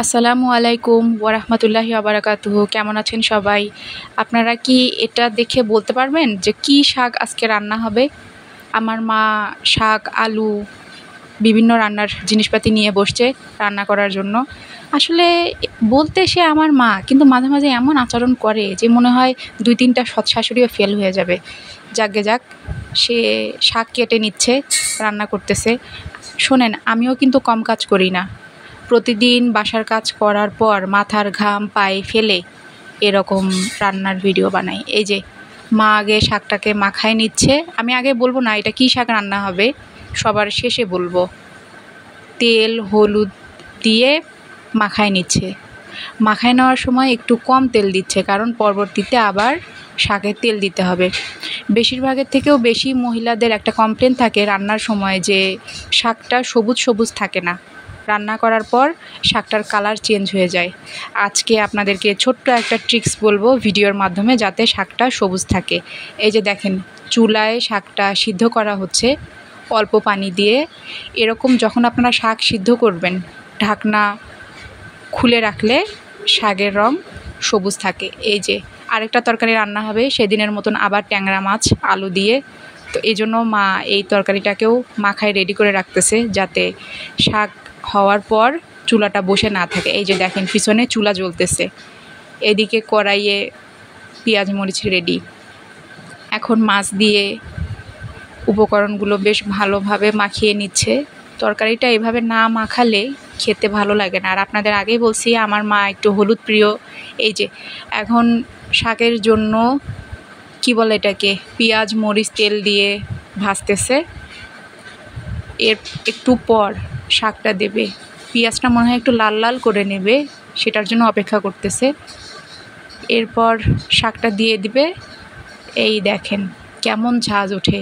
আসসালামু আলাইকুম ওয়ারাহমাতুল্লাহি ওয়াবারাকাতুহু। কেমন আছেন সবাই? আপনারা কি এটা দেখে বলতে পারবেন যে কি শাক আজকে রান্না হবে? আমার মা শাক, আলু, বিভিন্ন রান্নার জিনিসপাতি নিয়ে বসছে রান্না করার জন্য। আসলে বলতে সে আমার মা, কিন্তু মাঝে মাঝে এমন আচরণ করে যে মনে হয় ২-৩টা সৎ শাশুড়িও ফেল হয়ে যাবে। যাকগে যাক, সে শাক কেটে নিচ্ছে, রান্না করতেছে। শোনেন, আমিও কিন্তু কম কাজ করি না। প্রতিদিন বাসার কাজ করার পর মাথার ঘাম পায়ে ফেলে এরকম রান্নার ভিডিও বানাই। এই যে মা আগে শাকটাকে মাখায় নিচ্ছে। আমি আগে বলবো না এটা কী শাক রান্না হবে, সবার শেষে বলবো। তেল হলুদ দিয়ে মাখায় নিচ্ছে। মাখায় নেওয়ার সময় একটু কম তেল দিচ্ছে, কারণ পরবর্তীতে আবার শাকে তেল দিতে হবে। বেশিরভাগের থেকেও বেশি মহিলাদের একটা কমপ্লেন থাকে রান্নার সময় যে শাকটা সবুজ সবুজ থাকে না, রান্না করার পর শাকটার কালার চেঞ্জ হয়ে যায়। আজকে আপনাদেরকে ছোট্ট একটা ট্রিক্স বলবো ভিডিওর মাধ্যমে, যাতে শাকটা সবুজ থাকে। এই যে দেখেন, চুলায় শাকটা সিদ্ধ করা হচ্ছে অল্প পানি দিয়ে। এরকম যখন আপনারা শাক সিদ্ধ করবেন, ঢাকনা খুলে রাখলে শাকের রং সবুজ থাকে। এই যে আরেকটা তরকারি রান্না হবে সেদিনের মতন, আবার ট্যাংরা মাছ আলু দিয়ে। তো এই জন্য মা এই তরকারিটাকেও মাখায় রেডি করে রাখতেছে, যাতে শাক হওয়ার পর চুলাটা বসে না থাকে। এই যে দেখেন পিছনে চুলা জ্বলতেছে, এদিকে কড়াইয়ে পেঁয়াজ মরিচ রেডি। এখন মাছ দিয়ে উপকরণগুলো বেশ ভালোভাবে মাখিয়ে নিচ্ছে। তরকারিটা এভাবে না মাখালে খেতে ভালো লাগে না। আর আপনাদের আগেই বলছি আমার মা একটু হলুদ প্রিয়। এই যে এখন শাকের জন্য কি বলে এটাকে, পেঁয়াজ মরিচ তেল দিয়ে ভাজতেছে। এর একটু পর শাকটা দেবে। পেঁয়াজটা মনে হয় একটু লাল লাল করে নেবে, সেটার জন্য অপেক্ষা করতেছে। এরপর শাকটা দিয়ে দিবে। এই দেখেন কেমন ঝাঁজ ওঠে।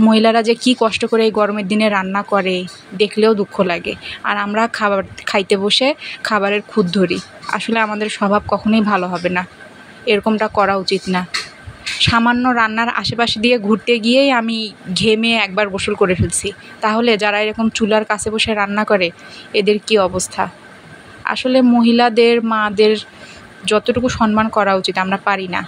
মহিলারা যে কি কষ্ট করে এই গরমের দিনে রান্না করে দেখলেও দুঃখ লাগে। আর আমরা খাবার খাইতে বসে খাবারের খুঁত ধরি। আসলে আমাদের স্বভাব কখনোই ভালো হবে না, এরকমটা করা উচিত না। সামান্য রান্নার আশেপাশে দিয়ে ঘুরতে গিয়েই আমি ঘেমে একবার গোসল করে ফেলছি। তাহলে যারা এরকম চুলার কাছে বসে রান্না করে এদের কি অবস্থা? আসলে মহিলাদের, মাদের যতটুকু সম্মান করা উচিত আমরা পারি না।